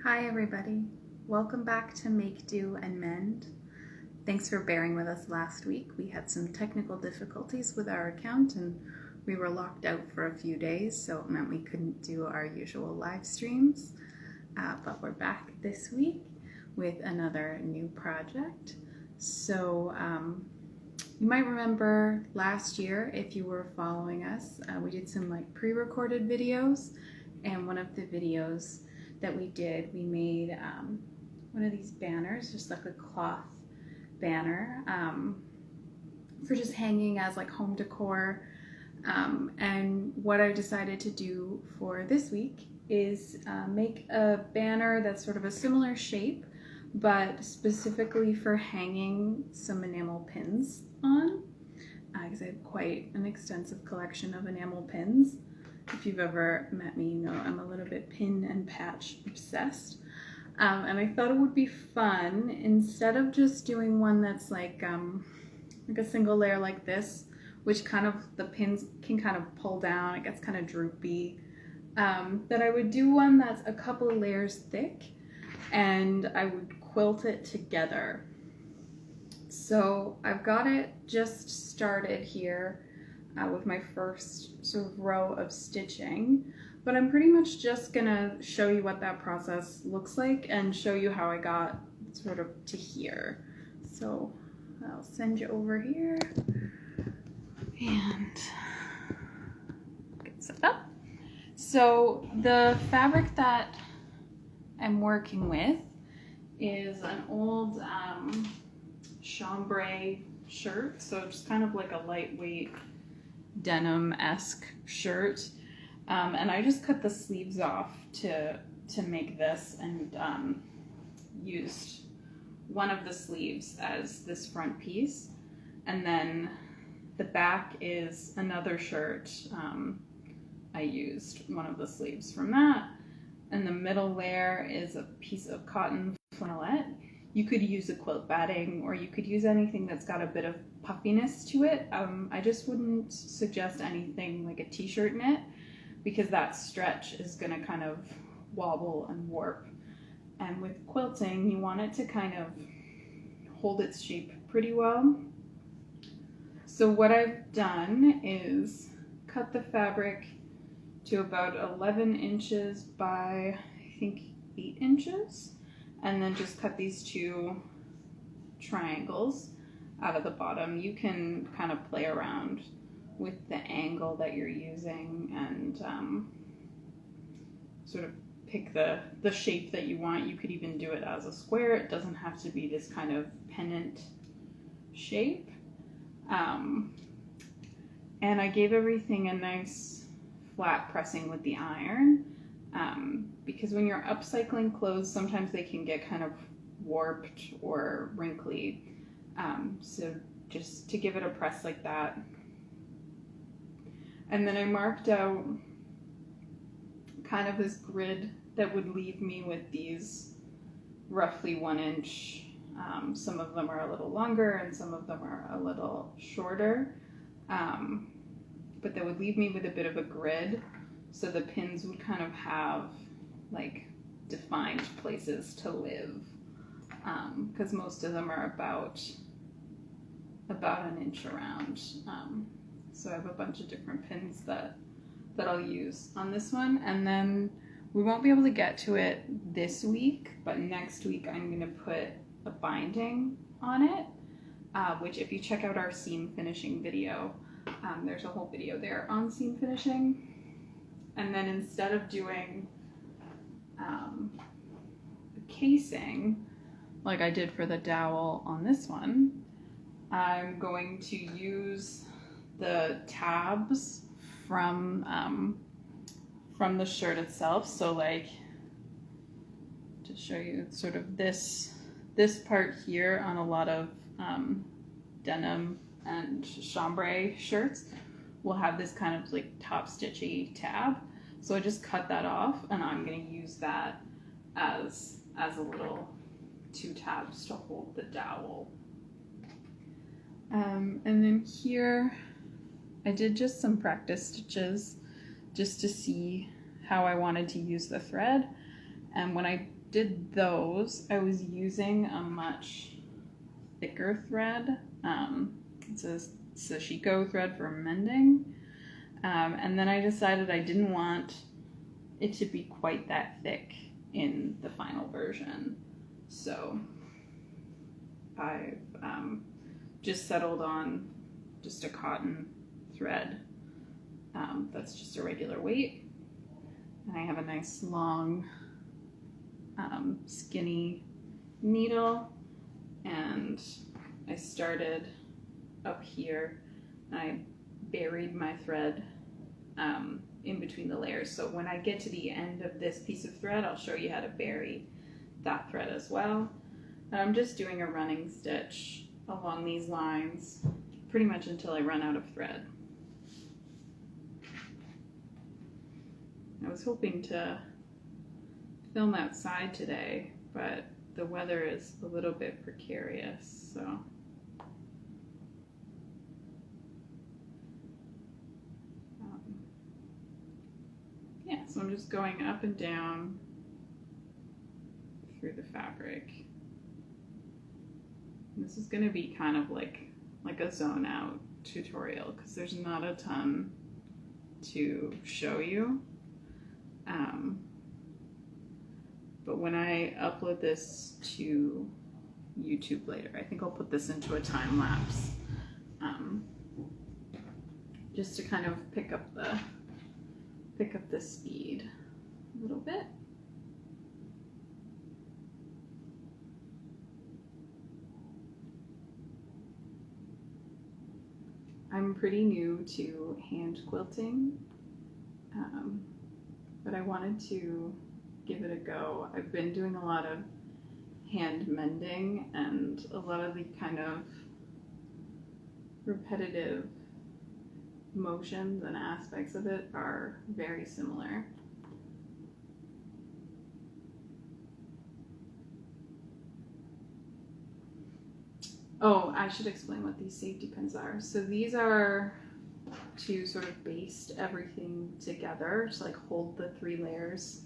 Hi everybody, welcome back to Make Do and Mend. Thanks for bearing with us last week. We had some technical difficulties with our account and we were locked out for a few days, so it meant we couldn't do our usual live streams. But we're back this week with another new project. So you might remember last year, if you were following us, we did some pre-recorded videos, and one of the videos that we did, we made one of these banners, just like a cloth banner for just hanging as home decor. And what I decided to do for this week is make a banner that's sort of a similar shape, but specifically for hanging some enamel pins on, because I have quite an extensive collection of enamel pins. If you've ever met me, you know I'm a little bit pin and patch obsessed. And I thought it would be fun, instead of just doing one that's like a single layer like this, which kind of the pins can kind of pull down, it gets kind of droopy, that I would do one that's a couple of layers thick and I would quilt it together. So I've got it just started here with my first sort of row of stitching, but I'm pretty much just gonna show you what that process looks like and show you how I got sort of to here. So I'll send you over here and get set up. So the fabric that I'm working with is an old chambray shirt, so just kind of like a lightweight denim-esque shirt, and I just cut the sleeves off to make this, and used one of the sleeves as this front piece, and then the back is another shirt. I used one of the sleeves from that, and the middle layer is a piece of cotton flannelette. You could use a quilt batting, or you could use anything that's got a bit of puffiness to it. I just wouldn't suggest anything like a t-shirt knit, because that stretch is going to kind of wobble and warp. And with quilting, you want it to kind of hold its shape pretty well. So what I've done is cut the fabric to about 11 inches by, I think, 8 inches. And then just cut these two triangles out of the bottom. You can kind of play around with the angle that you're using and sort of pick the shape that you want. You could even do it as a square. It doesn't have to be this kind of pennant shape. And I gave everything a nice flat pressing with the iron. Because when you're upcycling clothes, sometimes they can get kind of warped or wrinkly. So just to give it a press like that. And then I marked out kind of this grid that would leave me with these roughly 1 inch. Some of them are a little longer and some of them are a little shorter. But that would leave me with a bit of a grid. So the pins would kind of have like defined places to live, because most of them are about 1 inch around. So I have a bunch of different pins that I'll use on this one, and then we won't be able to get to it this week, but next week I'm going to put a binding on it, which if you check out our seam finishing video, there's a whole video there on seam finishing. And then instead of doing a casing like I did for the dowel on this one, I'm going to use the tabs from the shirt itself. So like, to show you sort of this part here on a lot of denim and chambray shirts will have this kind of like top stitchy tab. So I just cut that off, and I'm going to use that as a little 2 tabs to hold the dowel. And then here I did just some practice stitches just to see how I wanted to use the thread. And when I did those, I was using a much thicker thread. It's a Sashiko thread for mending. And then I decided I didn't want it to be quite that thick in the final version. So I've just settled on just a cotton thread that's just a regular weight. And I have a nice long skinny needle, and I started up here and I buried my thread in between the layers. So when I get to the end of this piece of thread, I'll show you how to bury that thread as well. And I'm just doing a running stitch along these lines pretty much until I run out of thread. I was hoping to film outside today, but the weather is a little bit precarious, so yeah, so I'm just going up and down through the fabric. And this is going to be kind of like a zone out tutorial because there's not a ton to show you. But when I upload this to YouTube later, I think I'll put this into a time lapse, just to kind of pick up the speed a little bit. I'm pretty new to hand quilting, but I wanted to give it a go. I've been doing a lot of hand mending, and a lot of the kind of repetitive motions and aspects of it are very similar. Oh, I should explain what these safety pins are. So these are to sort of baste everything together, to like hold the 3 layers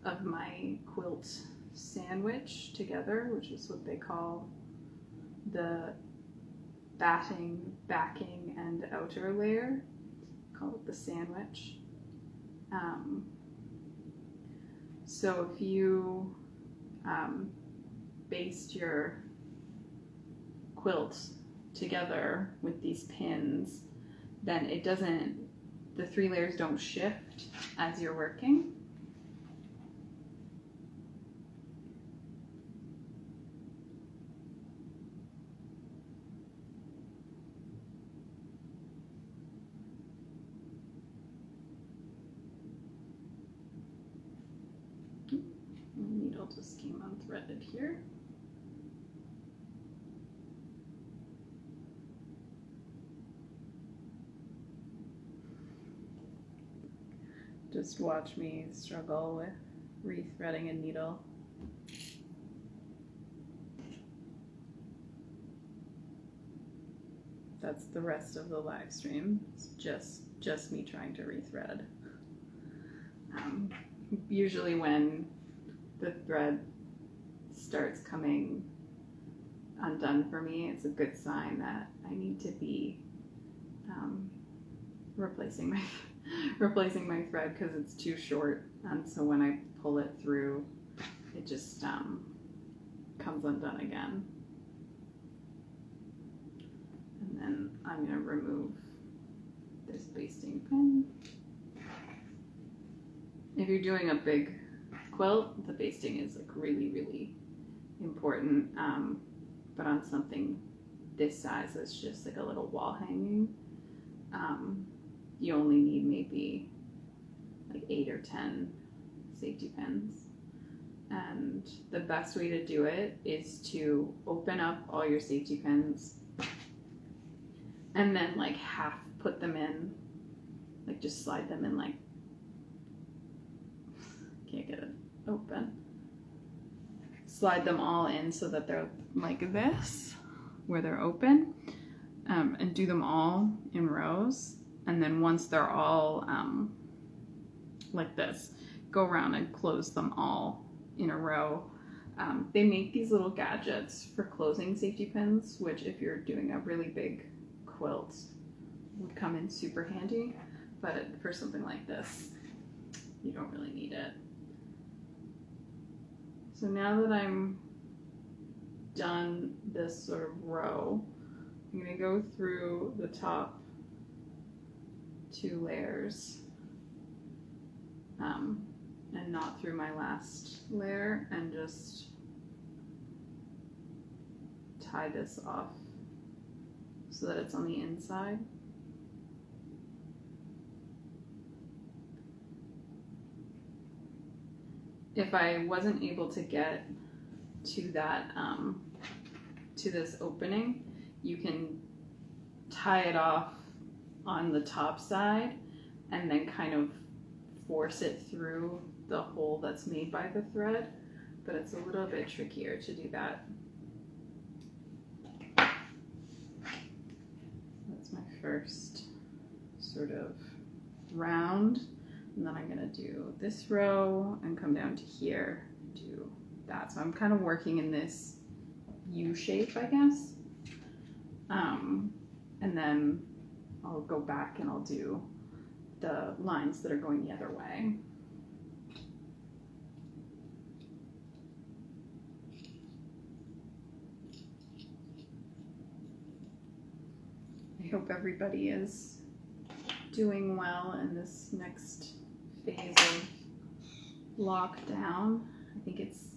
of my quilt sandwich together, which is what they call the backing, and outer layer. Call it the sandwich. So if you baste your quilt together with these pins, then the 3 layers don't shift as you're working. The needle just came unthreaded here. Just watch me struggle with rethreading a needle. That's the rest of the live stream. It's just me trying to rethread. Usually when the thread starts coming undone for me, it's a good sign that I need to be replacing my thread because it's too short, and so when I pull it through, it just comes undone again. And then I'm going to remove this basting pin. If you're doing a big quilt, the basting is like really, really important. But on something this size that's just like a little wall hanging, you only need maybe like 8 or 10 safety pins. And the best way to do it is to open up all your safety pins and then like half put them in, like just slide them in, like, can't get it open. Slide them all in so that they're like this, where they're open, and do them all in rows. And then once they're all like this, go around and close them all in a row. They make these little gadgets for closing safety pins, which if you're doing a really big quilt would come in super handy, but for something like this, you don't really need it. So now that I'm done this sort of row, I'm going to go through the top 2 layers and not through my last layer, and just tie this off so that it's on the inside. If I wasn't able to get to that, to this opening, you can tie it off on the top side and then kind of force it through the hole that's made by the thread, but it's a little bit trickier to do that. That's my first sort of round, and then I'm gonna do this row and come down to here and do that. So I'm kind of working in this U shape, I guess. And then I'll go back and I'll do the lines that are going the other way. I hope everybody is doing well in this next phase of lockdown. I think it's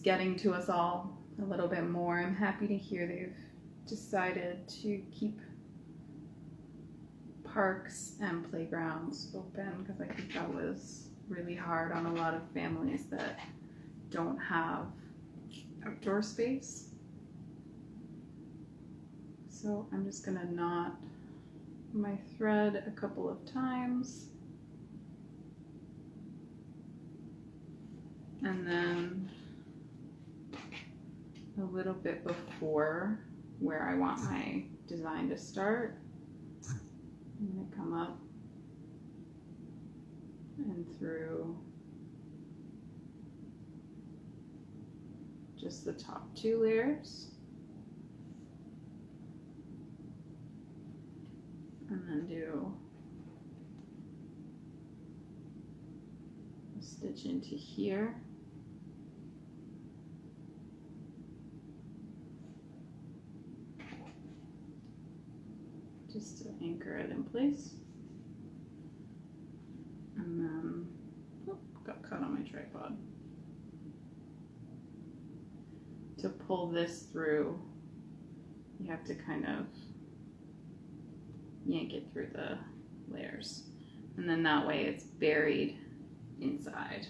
getting to us all a little bit more. I'm happy to hear they've decided to keep parks and playgrounds open, because I think that was really hard on a lot of families that don't have outdoor space. So I'm just gonna knot my thread a couple of times, and then a little bit before where I want my design to start, I'm going to come up and through just the top 2 layers, and then do a stitch into here. Just to anchor it in place. And then, got caught on my tripod. To pull this through, you have to kind of yank it through the layers. And then that way it's buried inside.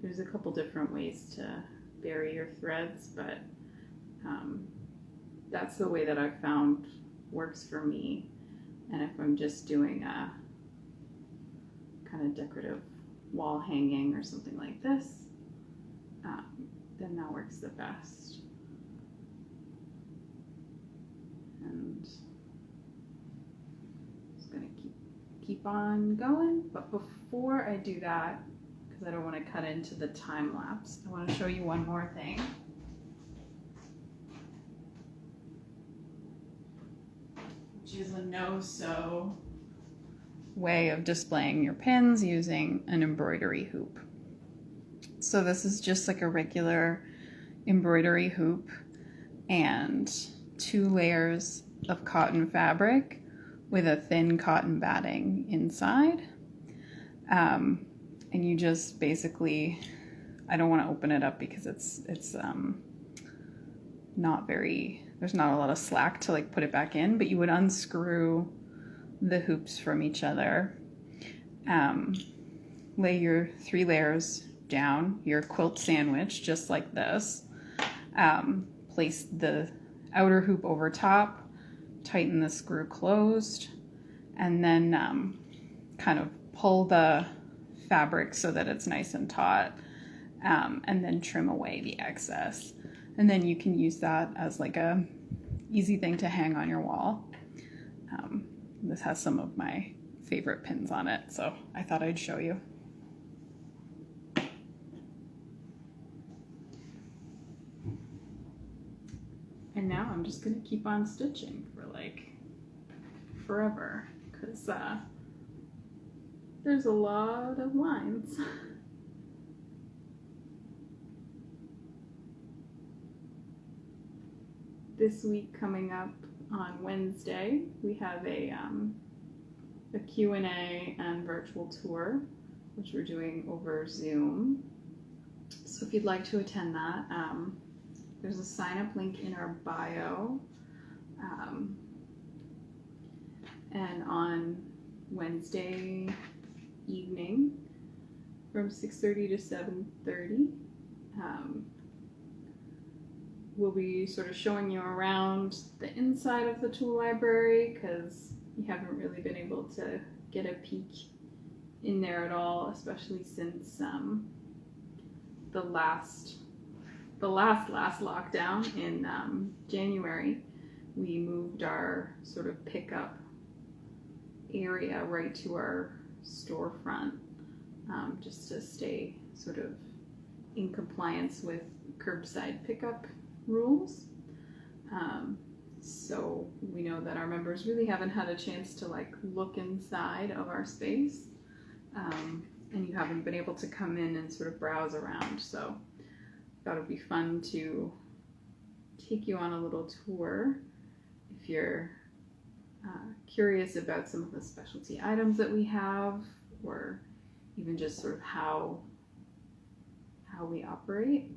There's a couple different ways to bury your threads, but that's the way that I've found works for me. And if I'm just doing a kind of decorative wall hanging or something like this, then that works the best. And just gonna keep on going. But before I do that, because I don't want to cut into the time lapse, I want to show you one more thing. Which is a no-sew way of displaying your pins using an embroidery hoop. So this is just like a regular embroidery hoop and 2 layers of cotton fabric with a thin cotton batting inside. And you just basically, I don't want to open it up because it's not very, there's not a lot of slack to like put it back in, but you would unscrew the hoops from each other, lay your 3 layers down, your quilt sandwich, just like this, place the outer hoop over top, tighten the screw closed, and then kind of pull the fabric so that it's nice and taut, and then trim away the excess. And then you can use that as like a easy thing to hang on your wall. This has some of my favorite pins on it, so I thought I'd show you. And now I'm just gonna keep on stitching for like forever, because there's a lot of lines. This week coming up on Wednesday, we have a Q&A and virtual tour, which we're doing over Zoom. So if you'd like to attend that, there's a sign-up link in our bio. And on Wednesday evening from 6:30 to 7:30, we'll be sort of showing you around the inside of the tool library, because you haven't really been able to get a peek in there at all, especially since the last lockdown in January. We moved our sort of pickup area right to our storefront, just to stay sort of in compliance with curbside pickup rules. So we know that our members really haven't had a chance to like look inside of our space, and you haven't been able to come in and sort of browse around. So I thought it would be fun to take you on a little tour if you're curious about some of the specialty items that we have, or even just sort of how we operate.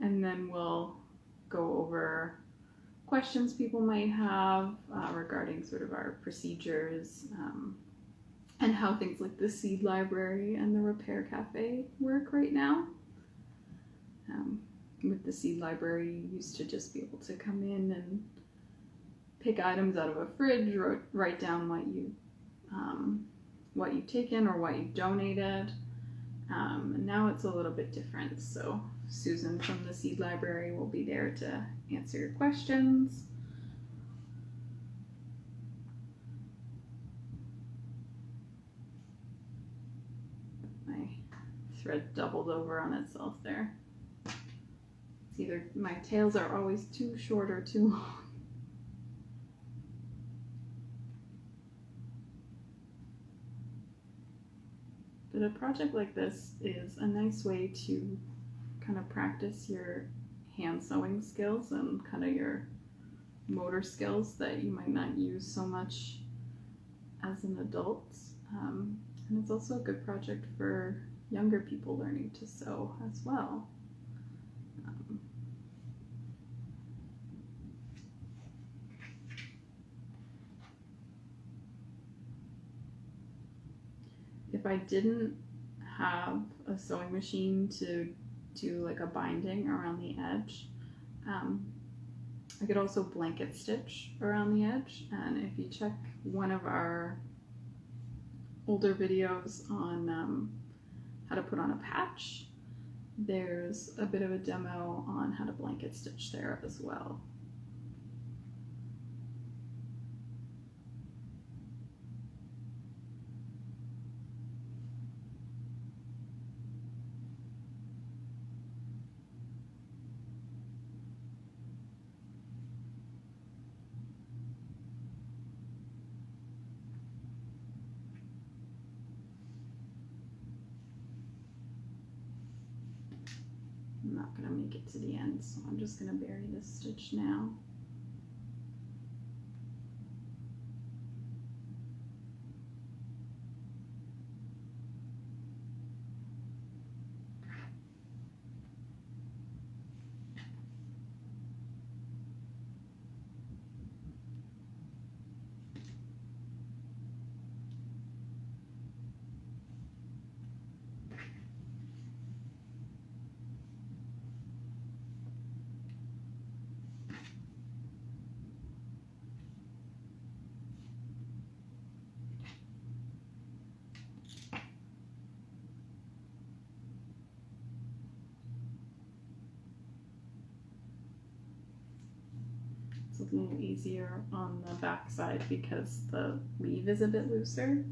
And then we'll go over questions people might have regarding sort of our procedures, and how things like the seed library and the repair cafe work right now. With the seed library, you used to just be able to come in and pick items out of a fridge, write down what you've taken or what you've donated. And now it's a little bit different. So Susan from the seed library will be there to answer your questions. My thread doubled over on itself there. It's either my tails are always too short or too long. But a project like this is a nice way to kind of practice your hand sewing skills and kind of your motor skills that you might not use so much as an adult. And it's also a good project for younger people learning to sew as well. If I didn't have a sewing machine to do like a binding around the edge, I could also blanket stitch around the edge. And if you check one of our older videos on how to put on a patch, there's a bit of a demo on how to blanket stitch there as well. I'm not going to make it to the end, so I'm just going to bury this stitch now. a little easier on the back side because the weave is a bit looser.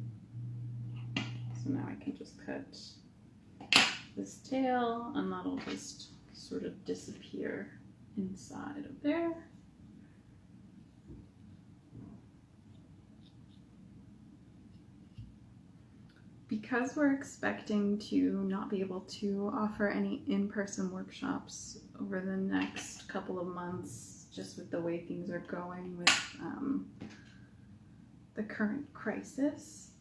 So now I can just cut this tail and that'll just sort of disappear inside of there. Because we're expecting to not be able to offer any in-person workshops over the next couple of months, just with the way things are going with the current crisis,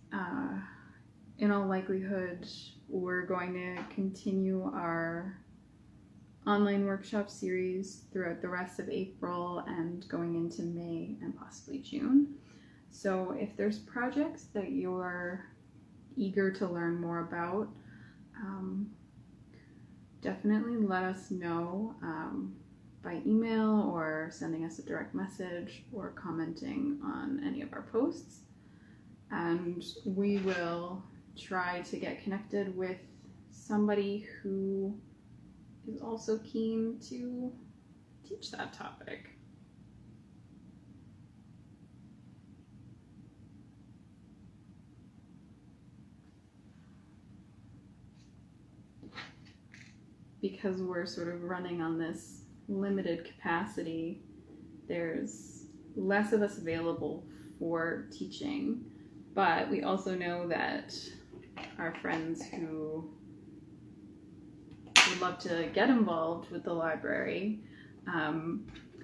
in all likelihood, we're going to continue our online workshop series throughout the rest of April and going into May and possibly June. So if there's projects that you're eager to learn more about, definitely let us know by email or sending us a direct message or commenting on any of our posts, and we will try to get connected with somebody who is also keen to teach that topic. Because we're sort of running on this limited capacity, there's less of us available for teaching, but we also know that our friends who would love to get involved with the library,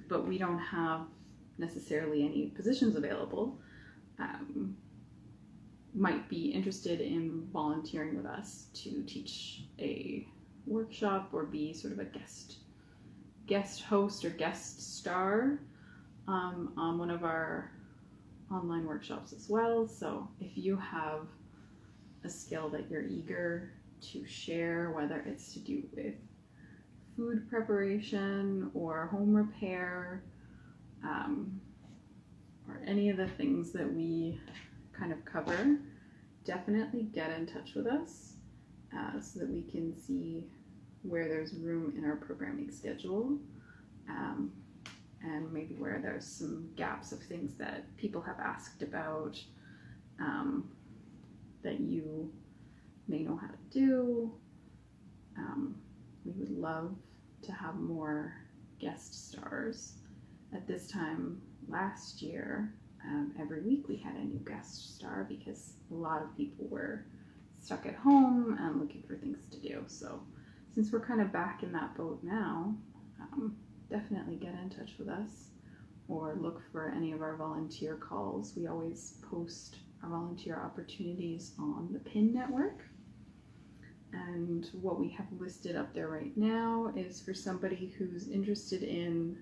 but we don't have necessarily any positions available, might be interested in volunteering with us to teach a workshop or be sort of a guest host or guest star on one of our online workshops as well. So if you have a skill that you're eager to share, whether it's to do with food preparation or home repair, or any of the things that we kind of cover, definitely get in touch with us so that we can see where there's room in our programming schedule, and maybe where there's some gaps of things that people have asked about that you may know how to do. We would love to have more guest stars. At this time last year, every week we had a new guest star because a lot of people were stuck at home and looking for things to do. So since we're kind of back in that boat now, definitely get in touch with us or look for any of our volunteer calls. We always post our volunteer opportunities on the PIN network. And what we have listed up there right now is for somebody who's interested in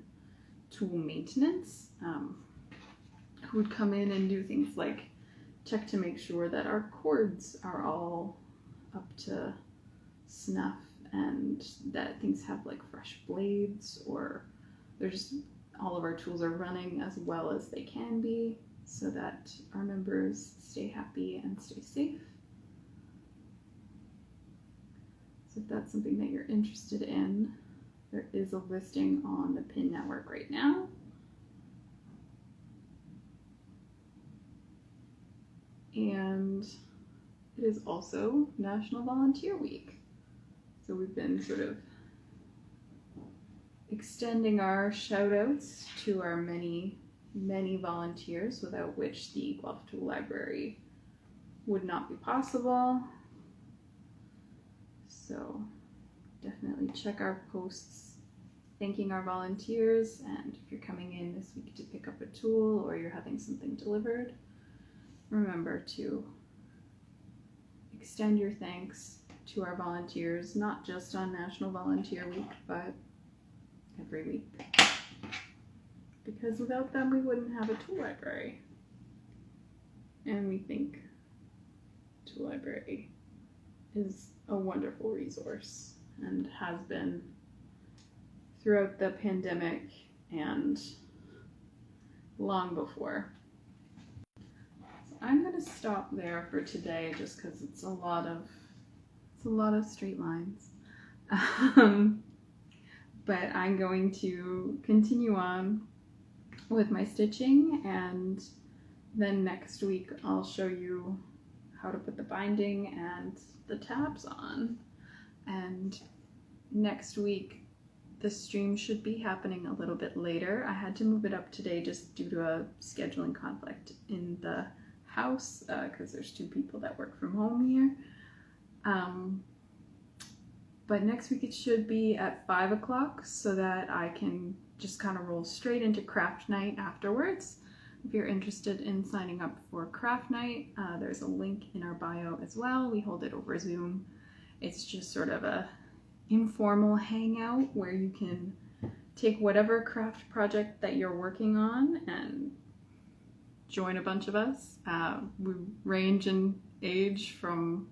tool maintenance, who would come in and do things like check to make sure that our cords are all up to snuff and that things have like fresh blades, or there's all of our tools are running as well as they can be so that our members stay happy and stay safe. So if that's something that you're interested in, there is a listing on the PIN network right now. And it is also National Volunteer Week. So we've been sort of extending our shout outs to our many, many volunteers without which the Guelph Tool Library would not be possible. So definitely check our posts thanking our volunteers, and if you're coming in this week to pick up a tool or you're having something delivered, remember to extend your thanks to our volunteers, not just on National Volunteer Week, but every week. Because without them, we wouldn't have a tool library. And we think tool library is a wonderful resource and has been throughout the pandemic and long before. So I'm going to stop there for today just because it's a lot of straight lines. But I'm going to continue on with my stitching, and then next week I'll show you how to put the binding and the tabs on. And next week the stream should be happening a little bit later. I had to move it up today just due to a scheduling conflict in the house because there's 2 people that work from home here. But next week it should be at 5 o'clock so that I can just kind of roll straight into craft night afterwards. If you're interested in signing up for craft night, there's a link in our bio as well. We hold it over Zoom. It's just sort of a informal hangout where you can take whatever craft project that you're working on and join a bunch of us. We range in age from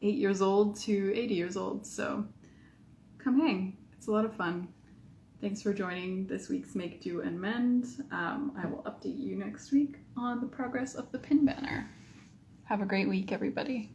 8 years old to 80 years old, so come hang. It's a lot of fun. Thanks for joining this week's Make, Do, and Mend. I will update you next week on the progress of the pin banner. Have a great week, everybody.